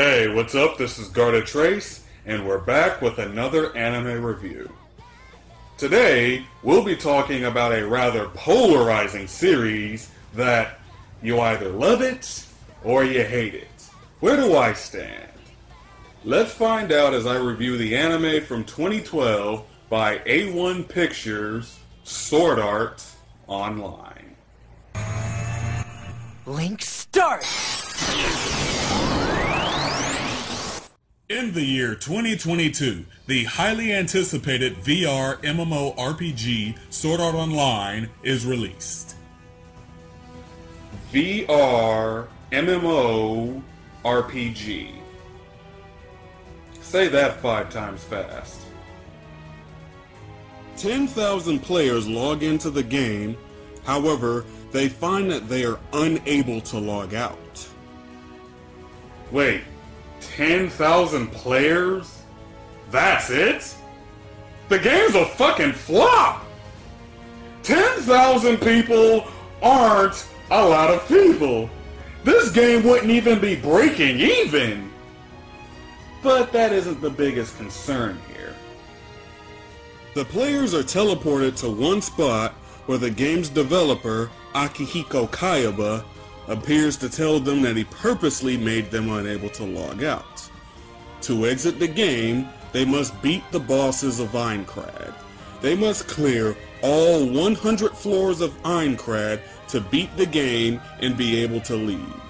Hey, what's up? This is Gardetrace, and we're back with another anime review. Today, we'll be talking about a rather polarizing series that you either love it or you hate it. Where do I stand? Let's find out as I review the anime from 2012 by A1 Pictures, Sword Art Online. Link start! In the year 2022, the highly anticipated VR MMORPG Sword Art Online is released. VR MMORPG. Say that 5 times fast. 10,000 players log into the game, however, they find that they are unable to log out. Wait, 10,000 players? That's it? The game's a fucking flop! 10,000 people aren't a lot of people. This game wouldn't even be breaking even. But that isn't the biggest concern here. The players are teleported to one spot where the game's developer, Akihiko Kayaba, appears to tell them that he purposely made them unable to log out. To exit the game, they must beat the bosses of Aincrad. They must clear all 100 floors of Aincrad to beat the game and be able to leave.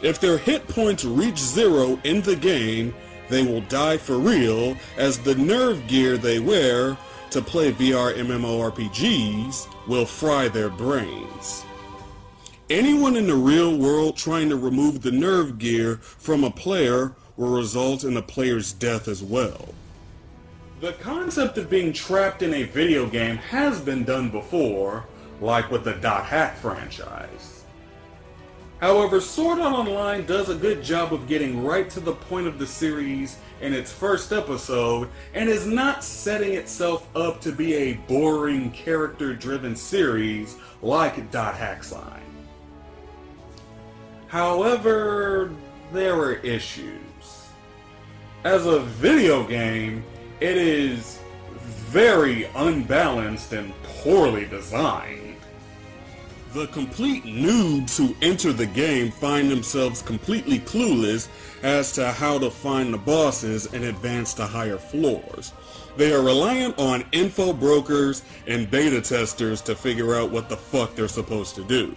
If their hit points reach 0 in the game, they will die for real, as the nerve gear they wear to play VR MMORPGs will fry their brains. Anyone in the real world trying to remove the nerve gear from a player will result in a player's death as well. The concept of being trapped in a video game has been done before, like with the .hack franchise. However, Sword Art Online does a good job of getting right to the point of the series in its first episode, and is not setting itself up to be a boring, character-driven series like .hack Sign. However, there are issues. As a video game, it is very unbalanced and poorly designed. The complete noobs who enter the game find themselves completely clueless as to how to find the bosses and advance to higher floors. They are reliant on info brokers and beta testers to figure out what the fuck they're supposed to do.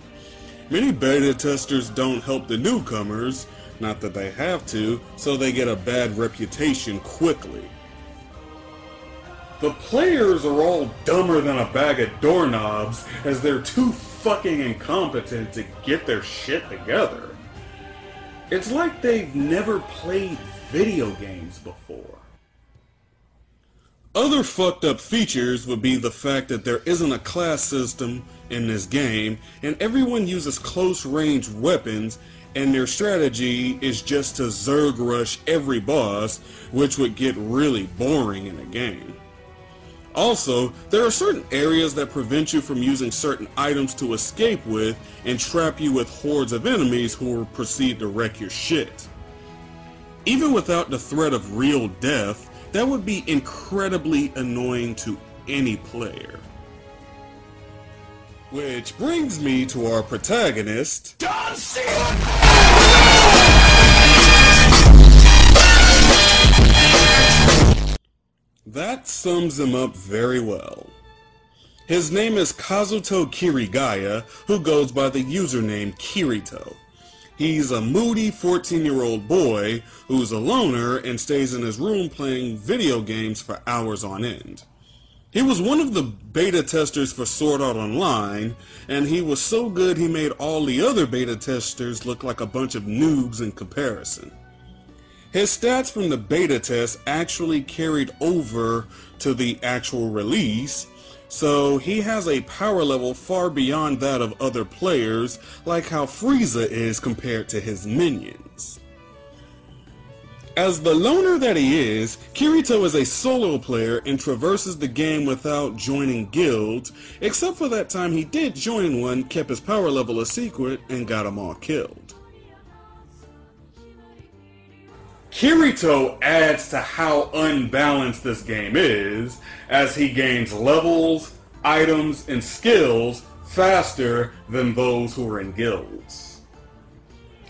Many beta testers don't help the newcomers, not that they have to, so they get a bad reputation quickly. The players are all dumber than a bag of doorknobs, as they're too fucking incompetent to get their shit together. It's like they've never played video games before. Other fucked up features would be the fact that there isn't a class system in this game, and everyone uses close range weapons, and their strategy is just to Zerg rush every boss, which would get really boring in a game. Also, there are certain areas that prevent you from using certain items to escape with and trap you with hordes of enemies who will proceed to wreck your shit. Even without the threat of real death, that would be incredibly annoying to any player. Which brings me to our protagonist, John Cena! That sums him up very well. His name is Kazuto Kirigaya, who goes by the username Kirito. He's a moody 14-year-old boy who's a loner and stays in his room playing video games for hours on end. He was one of the beta testers for Sword Art Online, and he was so good he made all the other beta testers look like a bunch of noobs in comparison. His stats from the beta test actually carried over to the actual release, so he has a power level far beyond that of other players, like how Frieza is compared to his minions. As the loner that he is, Kirito is a solo player and traverses the game without joining guilds, except for that time he did join one, kept his power level a secret, and got them all killed. Kirito adds to how unbalanced this game is as he gains levels, items, and skills faster than those who are in guilds.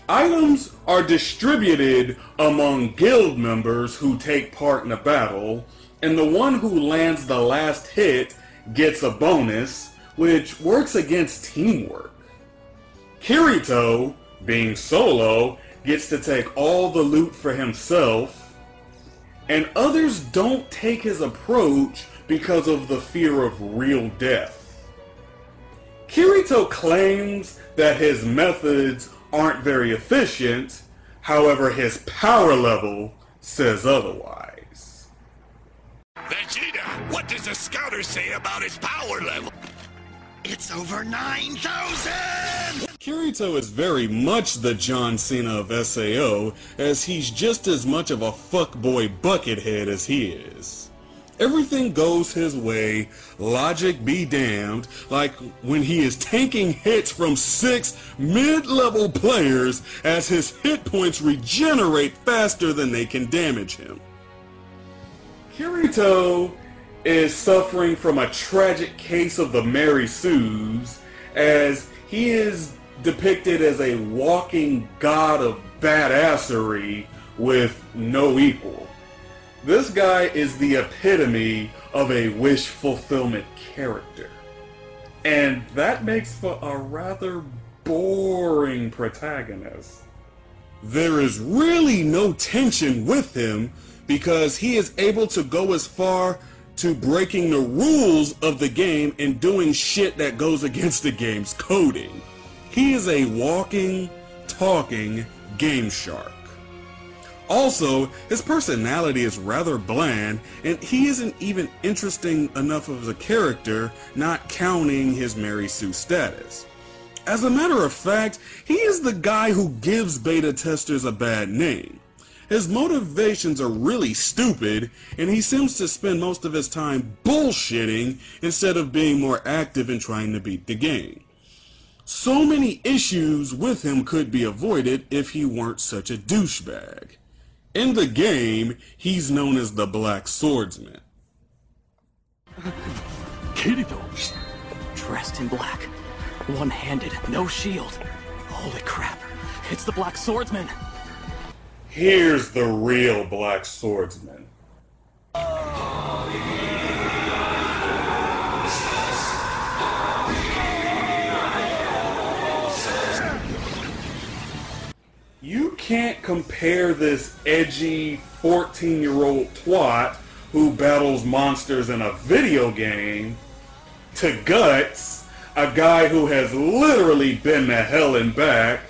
Items are distributed among guild members who take part in a battle, and the one who lands the last hit gets a bonus, which works against teamwork. Kirito, being solo, gets to take all the loot for himself, and others don't take his approach because of the fear of real death. Kirito claims that his methods aren't very efficient, however his power level says otherwise. Vegeta, what does the scouter say about his power level? It's over 9,000! Kirito is very much the John Cena of SAO, as he's just as much of a fuckboy buckethead as he is. Everything goes his way, logic be damned, like when he is tanking hits from 6 mid-level players as his hit points regenerate faster than they can damage him. Kirito is suffering from a tragic case of the Mary Sues, as he is depicted as a walking god of badassery with no equal. This guy is the epitome of a wish fulfillment character, and that makes for a rather boring protagonist. There is really no tension with him because he is able to go as far to breaking the rules of the game and doing shit that goes against the game's coding. He is a walking, talking game shark. Also, his personality is rather bland, and he isn't even interesting enough of a character, not counting his Mary Sue status. As a matter of fact, he is the guy who gives beta testers a bad name. His motivations are really stupid, and he seems to spend most of his time bullshitting instead of being more active in trying to beat the game. So many issues with him could be avoided if he weren't such a douchebag. In the game, he's known as the Black Swordsman. Kirito, dressed in black, one-handed, no shield. Holy crap, it's the Black Swordsman. Here's the real Black Swordsman. You can't compare this edgy 14-year-old twat who battles monsters in a video game to Guts, a guy who has literally been to hell and back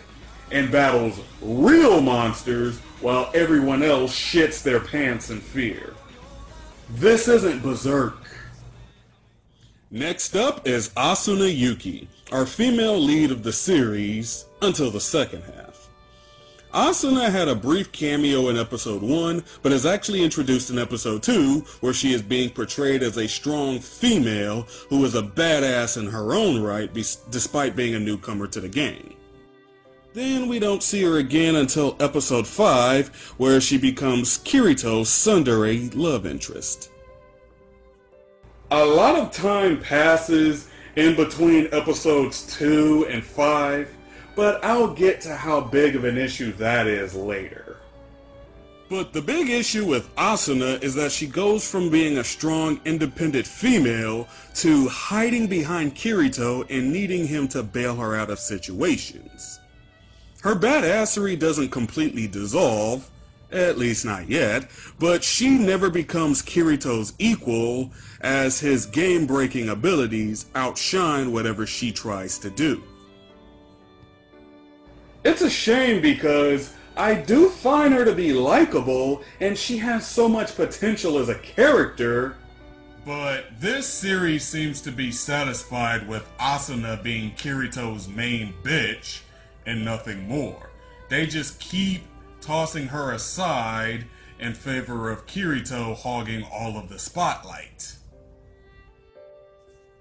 and battles real monsters while everyone else shits their pants in fear. This isn't Berserk. Next up is Asuna Yuki, our female lead of the series until the second half. Asuna had a brief cameo in episode 1, but is actually introduced in episode 2, where she is being portrayed as a strong female who is a badass in her own right, despite being a newcomer to the game. Then we don't see her again until episode 5, where she becomes Kirito's tsundere love interest. A lot of time passes in between episodes 2 and 5, but I'll get to how big of an issue that is later. But the big issue with Asuna is that she goes from being a strong, independent female to hiding behind Kirito and needing him to bail her out of situations. Her badassery doesn't completely dissolve, at least not yet, but she never becomes Kirito's equal as his game-breaking abilities outshine whatever she tries to do. It's a shame because I do find her to be likable and she has so much potential as a character. But this series seems to be satisfied with Asuna being Kirito's main bitch and nothing more. They just keep tossing her aside in favor of Kirito hogging all of the spotlight.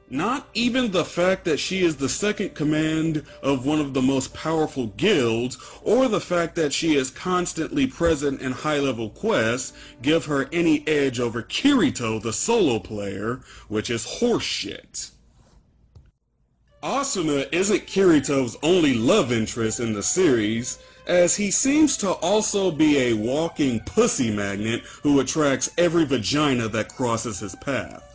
Not even the fact that she is the second command of one of the most powerful guilds, or the fact that she is constantly present in high-level quests, give her any edge over Kirito, the solo player, which is horseshit. Asuna isn't Kirito's only love interest in the series, as he seems to also be a walking pussy magnet who attracts every vagina that crosses his path.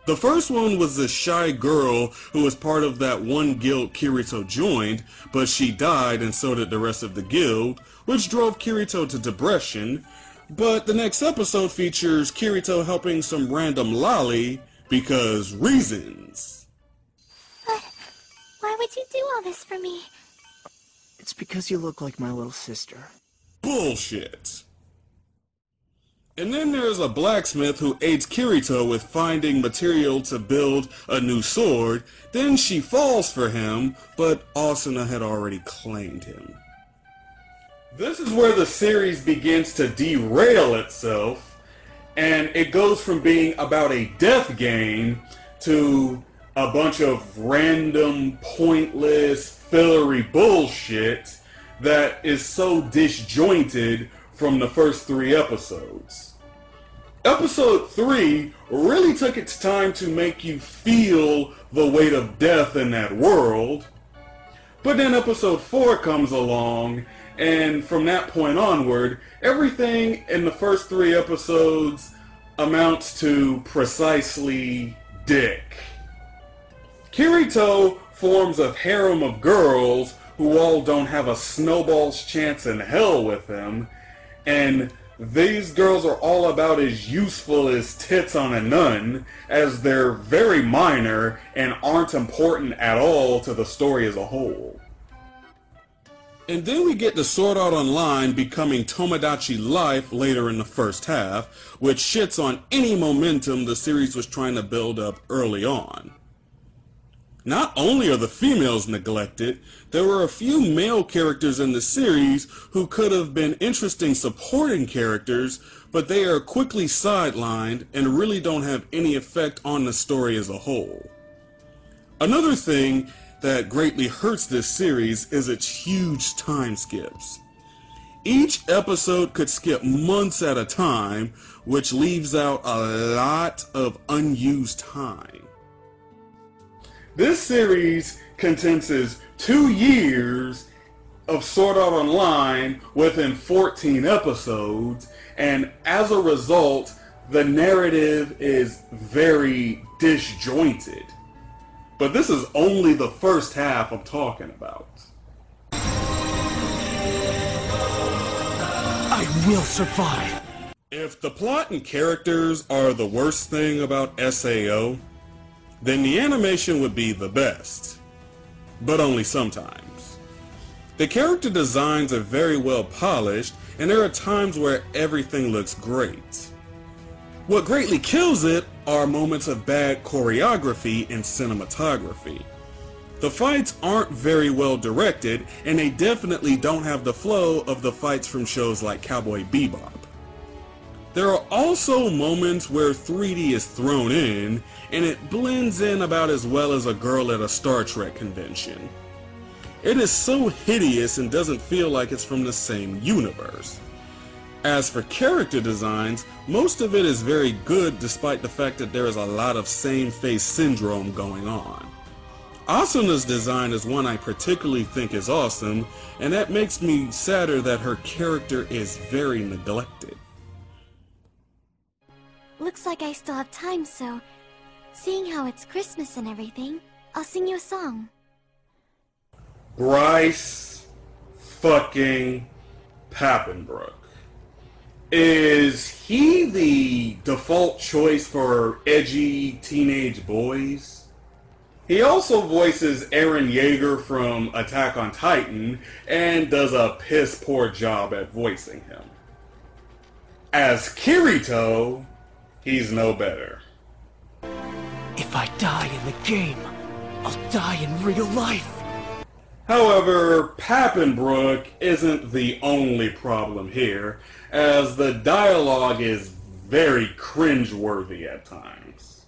The first one was the shy girl who was part of that one guild Kirito joined, but she died and so did the rest of the guild, which drove Kirito to depression. But the next episode features Kirito helping some random lolly because reasons. But why would you do all this for me? It's because you look like my little sister. Bullshit. And then there's a blacksmith who aids Kirito with finding material to build a new sword. Then she falls for him, but Asuna had already claimed him. This is where the series begins to derail itself, and it goes from being about a death game to a bunch of random, pointless, fillery bullshit that is so disjointed from the first 3 episodes. Episode 3 really took its time to make you feel the weight of death in that world, but then episode 4 comes along, and from that point onward, everything in the first 3 episodes amounts to precisely dick. Kirito forms a harem of girls who all don't have a snowball's chance in hell with him, and these girls are all about as useful as tits on a nun, as they're very minor and aren't important at all to the story as a whole. And then we get the Sword Art Online becoming Tomodachi Life later in the first half, which shits on any momentum the series was trying to build up early on. Not only are the females neglected, there were a few male characters in the series who could have been interesting supporting characters, but they are quickly sidelined and really don't have any effect on the story as a whole. Another thing that greatly hurts this series is its huge time skips. Each episode could skip months at a time, which leaves out a lot of unused time. This series condenses 2 years of Sword Art Online within 14 episodes, and as a result, the narrative is very disjointed. But this is only the first half I'm talking about. I will survive. If the plot and characters are the worst thing about SAO, then the animation would be the best, but only sometimes. The character designs are very well polished, and there are times where everything looks great. What greatly kills it are moments of bad choreography and cinematography. The fights aren't very well directed, and they definitely don't have the flow of the fights from shows like Cowboy Bebop. There are also moments where 3D is thrown in, and it blends in about as well as a girl at a Star Trek convention. It is so hideous and doesn't feel like it's from the same universe. As for character designs, most of it is very good despite the fact that there is a lot of same-face syndrome going on. Asuna's design is one I particularly think is awesome, and that makes me sadder that her character is very neglected. Looks like I still have time, so seeing how it's Christmas and everything, I'll sing you a song. Bryce fucking Papenbrook. Is he the default choice for edgy teenage boys? He also voices Eren Yeager from Attack on Titan and does a piss poor job at voicing him. As Kirito, he's no better. If I die in the game, I'll die in real life. However, Papenbrook isn't the only problem here, as the dialogue is very cringeworthy at times.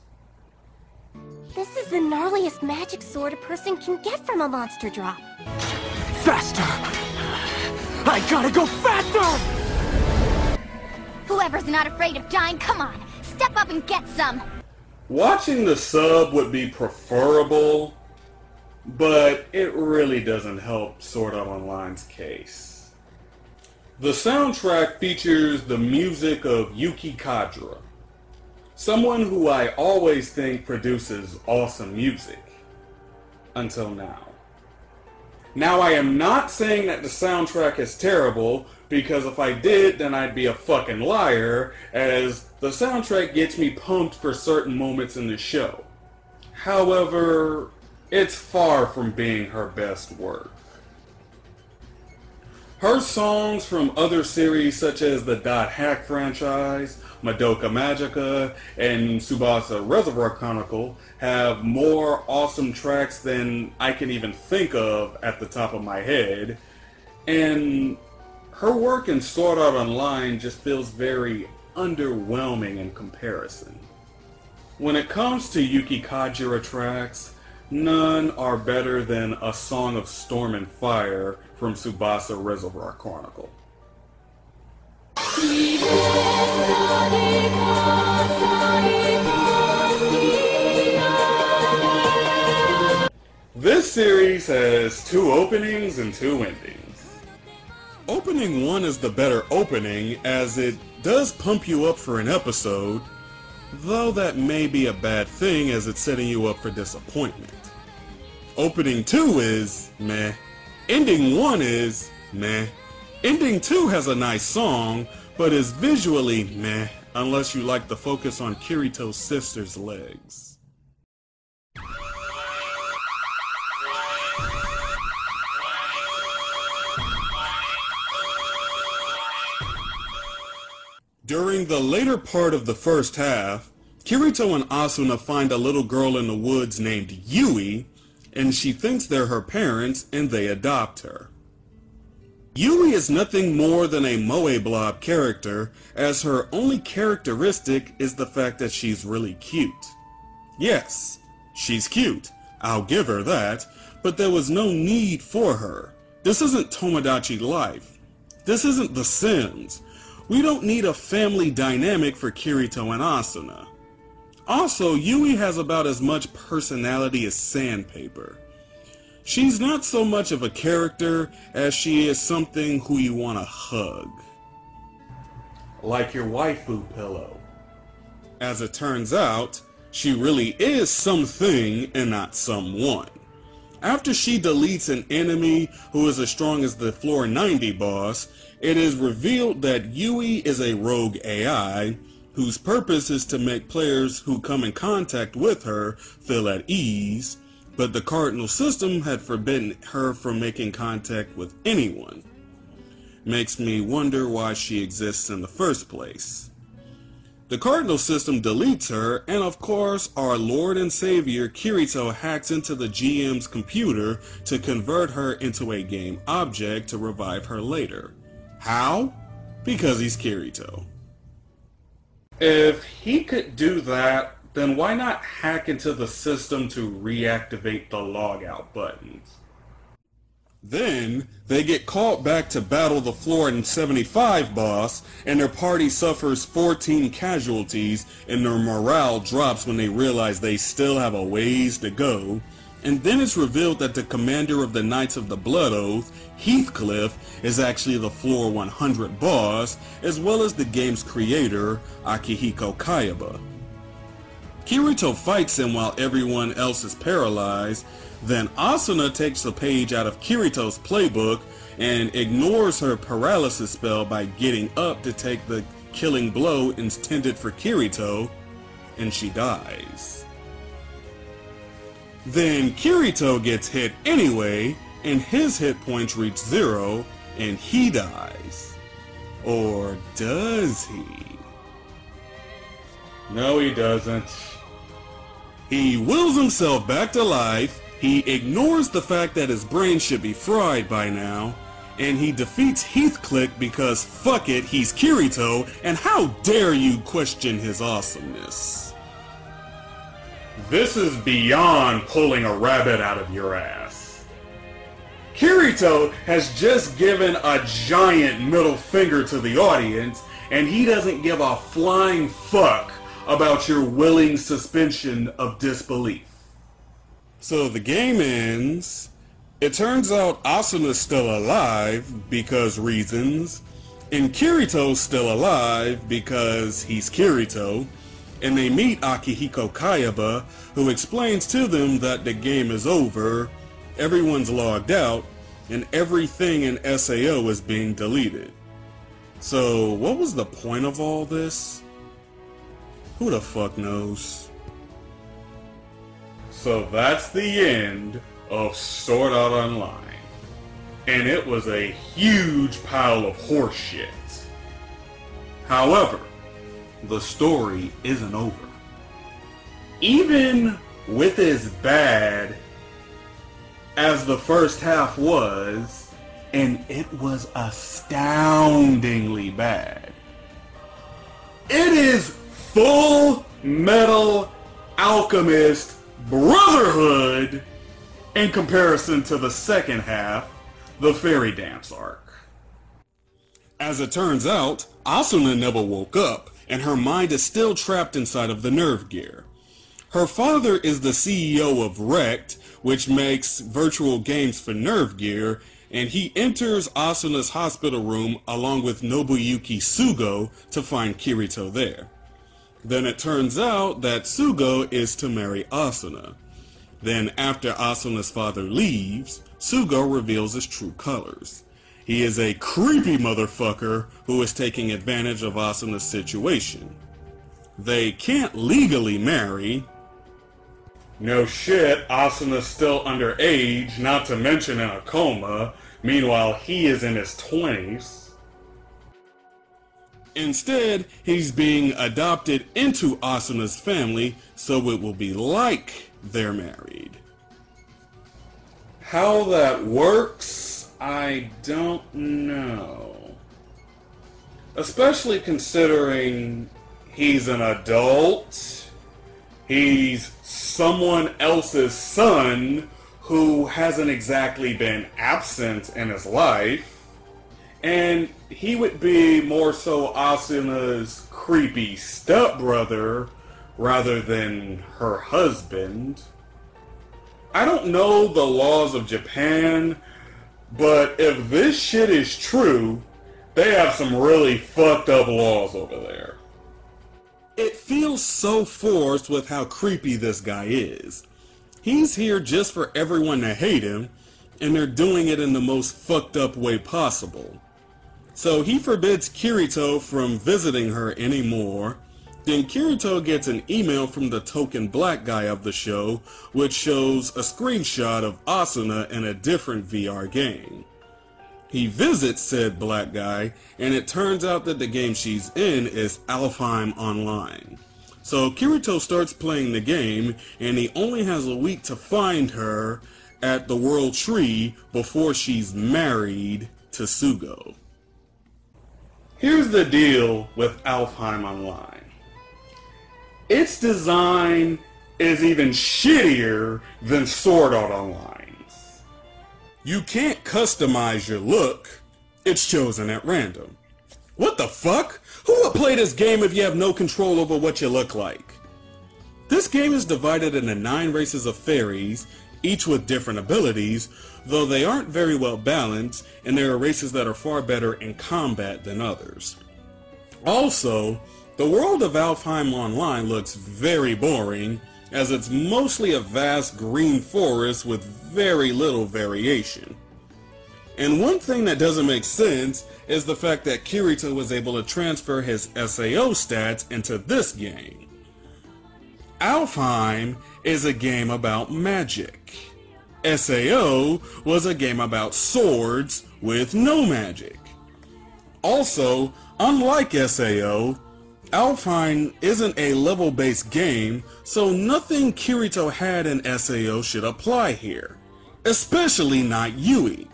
This is the gnarliest magic sword a person can get from a monster drop. Faster! I gotta go faster! Whoever's not afraid of dying, come on, step up and get some. Watching the sub would be preferable, but it really doesn't help Sword Art Online's case. The soundtrack features the music of Yuki Kadra, someone who I always think produces awesome music. Until now. Now, I am not saying that the soundtrack is terrible, because if I did, then I'd be a fucking liar, as the soundtrack gets me pumped for certain moments in the show. However, it's far from being her best work. Her songs from other series such as the Dot Hack franchise, Madoka Magica, and Tsubasa Reservoir Chronicle have more awesome tracks than I can even think of at the top of my head, and her work in Sword Art Online just feels very underwhelming in comparison. When it comes to Yuki Kajira tracks, none are better than A Song of Storm and Fire from Tsubasa Reservoir Chronicle. This series has 2 openings and 2 endings. Opening 1 is the better opening, as it does pump you up for an episode, though that may be a bad thing as it's setting you up for disappointment. Opening 2 is meh. Ending 1 is meh. Ending 2 has a nice song, but is visually meh, unless you like the focus on Kirito's sister's legs. During the later part of the first half, Kirito and Asuna find a little girl in the woods named Yui, and she thinks they're her parents, and they adopt her. Yui is nothing more than a Moe Blob character, as her only characteristic is the fact that she's really cute. Yes, she's cute, I'll give her that, but there was no need for her. This isn't Tomodachi Life. This isn't The Sims. We don't need a family dynamic for Kirito and Asuna. Also, Yui has about as much personality as sandpaper. She's not so much of a character as she is something who you want to hug. Like your waifu pillow. As it turns out, she really is something and not someone. After she deletes an enemy who is as strong as the Floor 90 boss, it is revealed that Yui is a rogue AI whose purpose is to make players who come in contact with her feel at ease, but the Cardinal system had forbidden her from making contact with anyone. Makes me wonder why she exists in the first place. The Cardinal system deletes her, and of course our Lord and Savior Kirito hacks into the GM's computer to convert her into a game object to revive her later. How? Because he's Kirito. If he could do that, then why not hack into the system to reactivate the logout buttons? Then, they get called back to battle the Floor 75 boss, and their party suffers 14 casualties, and their morale drops when they realize they still have a ways to go. And then it's revealed that the commander of the Knights of the Blood Oath, Heathcliff, is actually the Floor 100 boss, as well as the game's creator, Akihiko Kayaba. Kirito fights him while everyone else is paralyzed. Then Asuna takes a page out of Kirito's playbook and ignores her paralysis spell by getting up to take the killing blow intended for Kirito, and she dies. Then Kirito gets hit anyway, and his hit points reach 0, and he dies. Or does he? No, he doesn't. He wills himself back to life, he ignores the fact that his brain should be fried by now, and he defeats Heathcliff because fuck it, he's Kirito, and how dare you question his awesomeness. This is beyond pulling a rabbit out of your ass. Kirito has just given a giant middle finger to the audience, and he doesn't give a flying fuck about your willing suspension of disbelief. So the game ends. It turns out Asuna's still alive because reasons, and Kirito's still alive because he's Kirito, and they meet Akihiko Kayaba, who explains to them that the game is over, everyone's logged out, and everything in SAO is being deleted. So what was the point of all this? Who the fuck knows? So that's the end of Sword Art Online. And it was a huge pile of horseshit. However, the story isn't over. Even with as bad as the first half was, and it was astoundingly bad, it is Full Metal Alchemist Brotherhood in comparison to the second half, the Fairy Dance arc. As it turns out, Asuna never woke up, and her mind is still trapped inside of the Nerve Gear. Her father is the CEO of Rect, which makes virtual games for Nerve Gear, and he enters Asuna's hospital room along with Nobuyuki Sugo to find Kirito there. Then it turns out that Sugo is to marry Asuna. Then after Asuna's father leaves, Sugo reveals his true colors. He is a creepy motherfucker who is taking advantage of Asuna's situation. They can't legally marry. No shit, Asuna's still underage, not to mention in a coma. Meanwhile, he is in his 20s. Instead, he's being adopted into Asuna's family, so it will be like they're married. How that works, I don't know. Especially considering he's an adult, he's someone else's son who hasn't exactly been absent in his life, and he would be more so Asuna's creepy stepbrother rather than her husband. I don't know the laws of Japan, but if this shit is true, they have some really fucked up laws over there. It feels so forced with how creepy this guy is. He's here just for everyone to hate him, and they're doing it in the most fucked up way possible. So he forbids Kirito from visiting her anymore. Then Kirito gets an email from the token black guy of the show, which shows a screenshot of Asuna in a different VR game. He visits said black guy, and it turns out that the game she's in is Alfheim Online. So Kirito starts playing the game, and he only has a week to find her at the World Tree before she's married to Sugo. Here's the deal with Alfheim Online. Its design is even shittier than Sword Art Online's. You can't customize your look, it's chosen at random. What the fuck? Who would play this game if you have no control over what you look like? This game is divided into 9 races of fairies, each with different abilities, though they aren't very well balanced, and there are races that are far better in combat than others. Also, the world of Alfheim Online looks very boring, as it's mostly a vast green forest with very little variation. And one thing that doesn't make sense is the fact that Kirito was able to transfer his SAO stats into this game. Alfheim is a game about magic. SAO was a game about swords with no magic. Also, unlike SAO, Alfheim isn't a level-based game, so nothing Kirito had in SAO should apply here. Especially not Yui.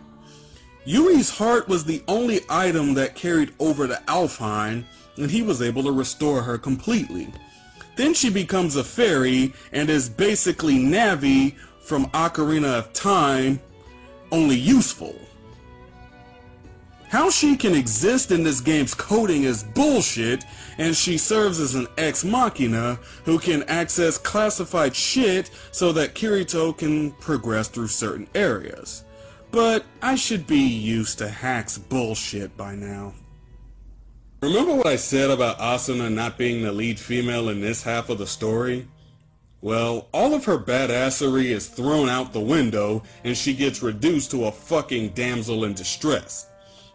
Yui's heart was the only item that carried over to Alfheim, and he was able to restore her completely. Then she becomes a fairy and is basically Navi from Ocarina of Time, only useful. How she can exist in this game's coding is bullshit, and she serves as an ex machina who can access classified shit so that Kirito can progress through certain areas. But I should be used to Hack's bullshit by now. Remember what I said about Asuna not being the lead female in this half of the story? Well, all of her badassery is thrown out the window and she gets reduced to a fucking damsel in distress.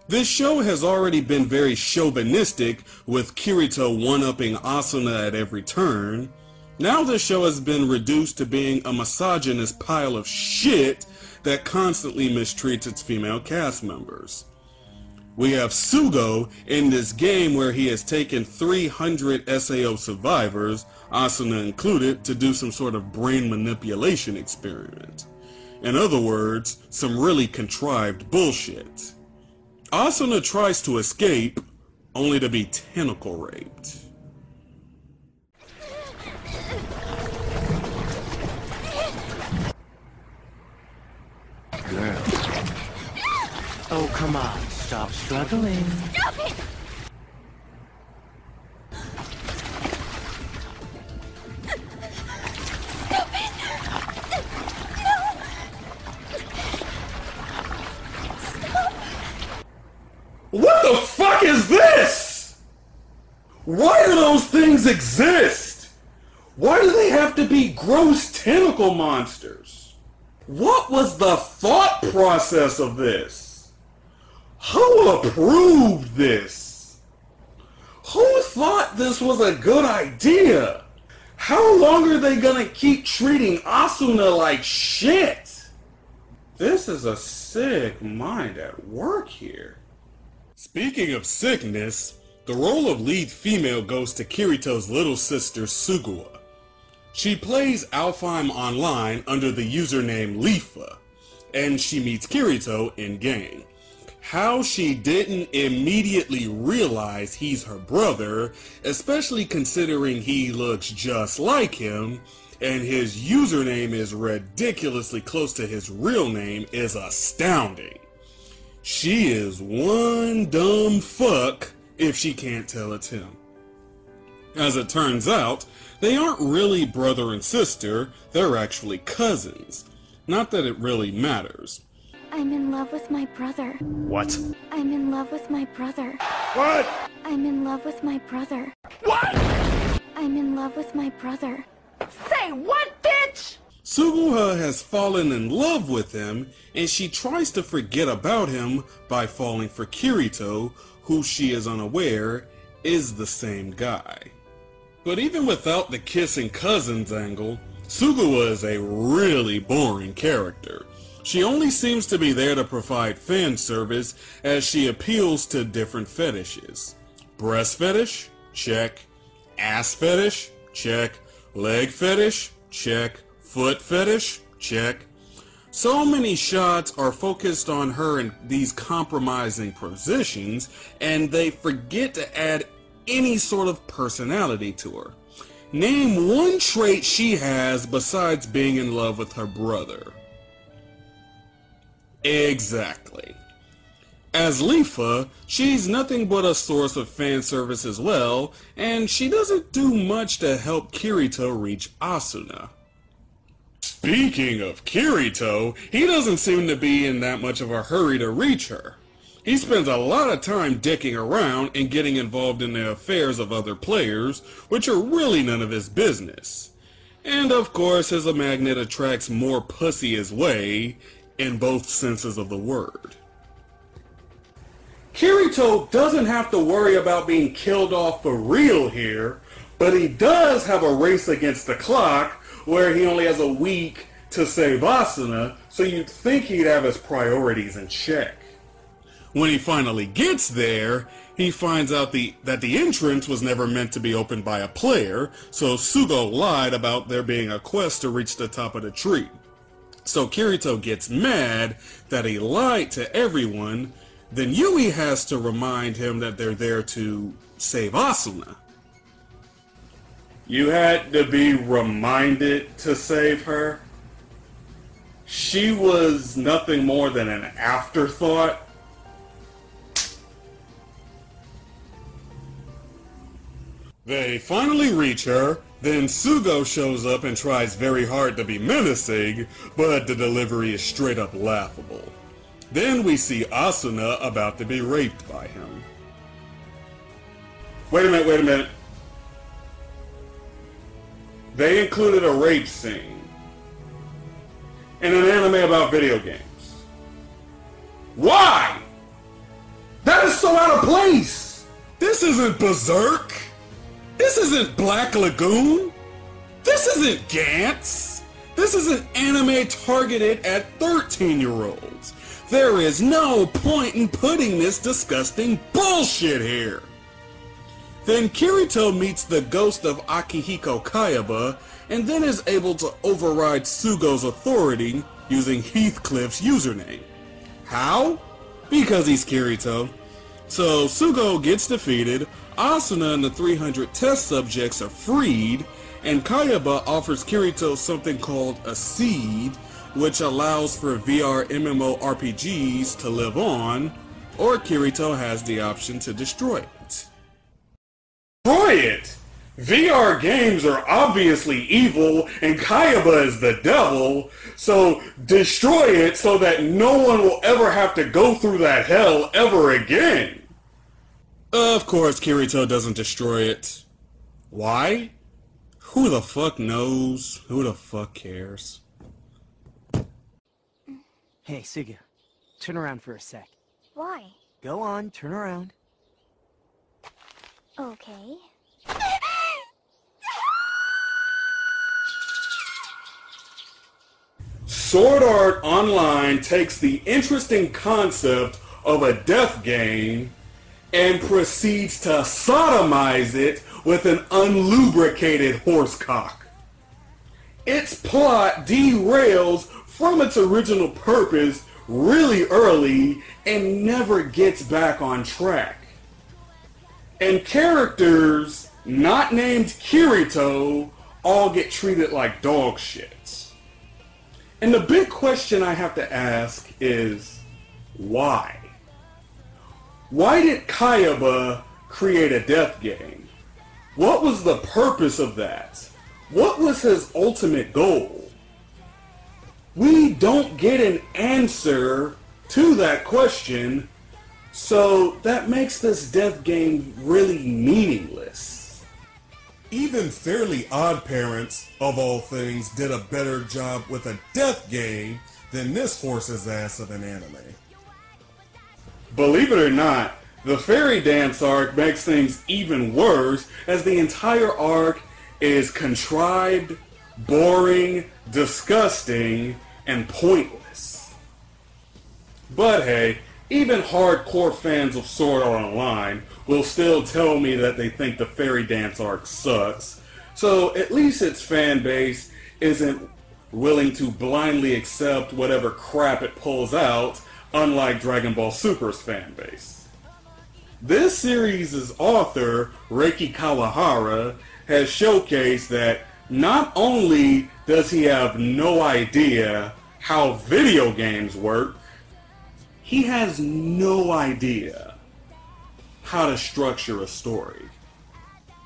This show has already been very chauvinistic, with Kirito one-upping Asuna at every turn. Now the show has been reduced to being a misogynist pile of shit that constantly mistreats its female cast members. We have Sugo in this game where he has taken 300 SAO survivors, Asuna included, to do some sort of brain manipulation experiment. In other words, some really contrived bullshit. Asuna tries to escape, only to be tentacle raped. Girl. Oh, come on. Stop struggling. Stop it! What the fuck is this? Why do those things exist? Why do they have to be gross tentacle monsters? What was the thought process of this? Who approved this? Who thought this was a good idea? How long are they gonna keep treating Asuna like shit? This is a sick mind at work here. Speaking of sickness, the role of lead female goes to Kirito's little sister Suguha. She plays Alfheim online under the username Lifa, and she meets Kirito in-game. How she didn't immediately realize he's her brother, especially considering he looks just like him, and his username is ridiculously close to his real name, is astounding. She is one dumb fuck if she can't tell it's him. As it turns out, they aren't really brother and sister, they're actually cousins. Not that it really matters. I'm in love with my brother. What? I'm in love with my brother. What? I'm in love with my brother. What? I'm in love with my brother. Say what, bitch? Suguha has fallen in love with him, and she tries to forget about him by falling for Kirito, who she is unaware is the same guy. But even without the kissing cousins angle, Suguha is a really boring character. She only seems to be there to provide fan service as she appeals to different fetishes. Breast fetish? Check. Ass fetish? Check. Leg fetish? Check. Foot fetish? Check. So many shots are focused on her in these compromising positions, and they forget to add any sort of personality to her. Name one trait she has besides being in love with her brother. Exactly. As Lifa, she's nothing but a source of fan service as well, and she doesn't do much to help Kirito reach Asuna. Speaking of Kirito, he doesn't seem to be in that much of a hurry to reach her. He spends a lot of time dicking around and getting involved in the affairs of other players, which are really none of his business. And of course, as a magnet attracts more pussy his way, in both senses of the word. Kirito doesn't have to worry about being killed off for real here, but he does have a race against the clock where he only has a week to save Asuna, so you'd think he'd have his priorities in check. When he finally gets there, he finds out that the entrance was never meant to be opened by a player, so Sugo lied about there being a quest to reach the top of the tree. So Kirito gets mad that he lied to everyone, then Yui has to remind him that they're there to save Asuna. You had to be reminded to save her. She was nothing more than an afterthought. They finally reach her, then Sugo shows up and tries very hard to be menacing, but the delivery is straight up laughable. Then we see Asuna about to be raped by him. Wait a minute. They included a rape scene in an anime about video games. Why? That is so out of place! This isn't Berserk! This isn't Black Lagoon! This isn't Gantz! This is an anime targeted at 13-year-olds. There is no point in putting this disgusting bullshit here! Then Kirito meets the ghost of Akihiko Kayaba, and then is able to override Sugo's authority using Heathcliff's username. How? Because he's Kirito. So Sugo gets defeated, Asuna and the 300 test subjects are freed, and Kayaba offers Kirito something called a seed, which allows for VR MMORPGs to live on, or Kirito has the option to destroy it. Destroy it! VR games are obviously evil, and Kayaba is the devil, so destroy it so that no one will ever have to go through that hell ever again. Of course, Kirito doesn't destroy it. Why? Who the fuck knows? Who the fuck cares? Hey, Suga. Turn around for a sec. Why? Go on, turn around. Okay. Sword Art Online takes the interesting concept of a death game and proceeds to sodomize it with an unlubricated horsecock. Its plot derails from its original purpose really early and never gets back on track. And characters not named Kirito all get treated like dog shit. And the big question I have to ask is, why? Why did Kayaba create a death game? What was the purpose of that? What was his ultimate goal? We don't get an answer to that question, so that makes this death game really meaningless. Even Fairly Odd Parents, of all things, did a better job with a death game than this horse's ass of an anime. Believe it or not, the fairy dance arc makes things even worse, as the entire arc is contrived, boring, disgusting, and pointless. But hey, even hardcore fans of Sword Art Online will still tell me that they think the fairy dance arc sucks, so at least its fan base isn't willing to blindly accept whatever crap it pulls out, unlike Dragon Ball Super's fan base. This series' author, Reiki Kawahara, has showcased that not only does he have no idea how video games work, he has no idea how to structure a story.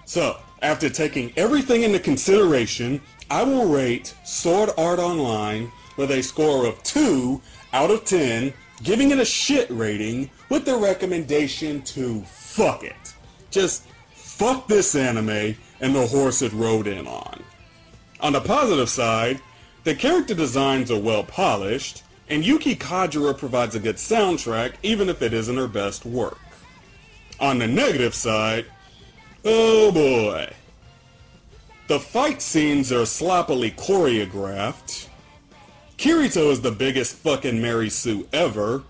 So, after taking everything into consideration, I will rate Sword Art Online with a score of 2 out of 10, giving it a shit rating with the recommendation to fuck it. Just fuck this anime and the horse it rode in on. On the positive side, the character designs are well polished, and Yuki Kajira provides a good soundtrack even if it isn't her best work. On the negative side, oh boy. The fight scenes are sloppily choreographed. Kirito is the biggest fucking Mary Sue ever.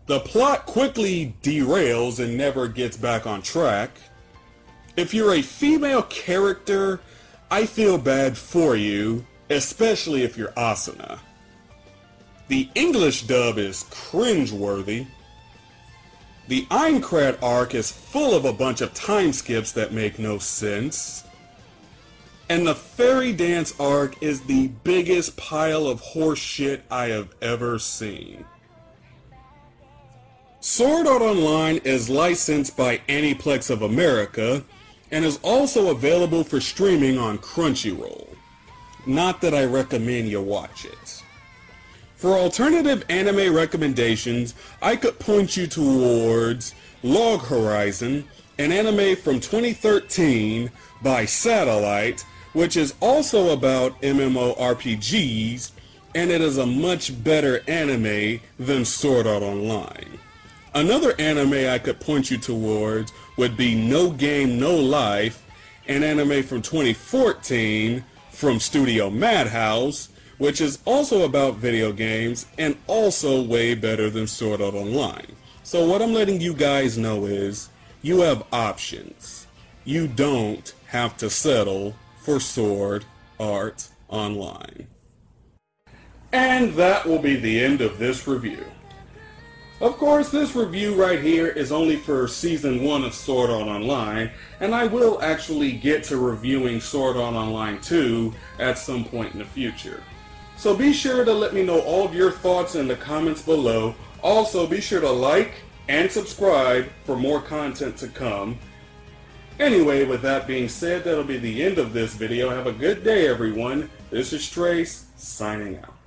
The plot quickly derails and never gets back on track. If you're a female character, I feel bad for you, especially if you're Asuna. The English dub is cringeworthy. The Aincrad arc is full of a bunch of time skips that make no sense. And the fairy dance arc is the biggest pile of horse shit I have ever seen. Sword Art Online is licensed by Aniplex of America and is also available for streaming on Crunchyroll. Not that I recommend you watch it. For alternative anime recommendations, I could point you towards Log Horizon, an anime from 2013 by Satellite, which is also about MMORPGs, and it is a much better anime than Sword Art Online. Another anime I could point you towards would be No Game No Life, an anime from 2014 from Studio Madhouse, which is also about video games and also way better than Sword Art Online. So what I'm letting you guys know is, you have options. You don't have to settle for Sword Art Online. And that will be the end of this review. Of course, this review right here is only for Season 1 of Sword Art Online, and I will actually get to reviewing Sword Art Online 2 at some point in the future. So be sure to let me know all of your thoughts in the comments below. Also, be sure to like and subscribe for more content to come. Anyway, with that being said, that'll be the end of this video. Have a good day, everyone. This is Trace, signing out.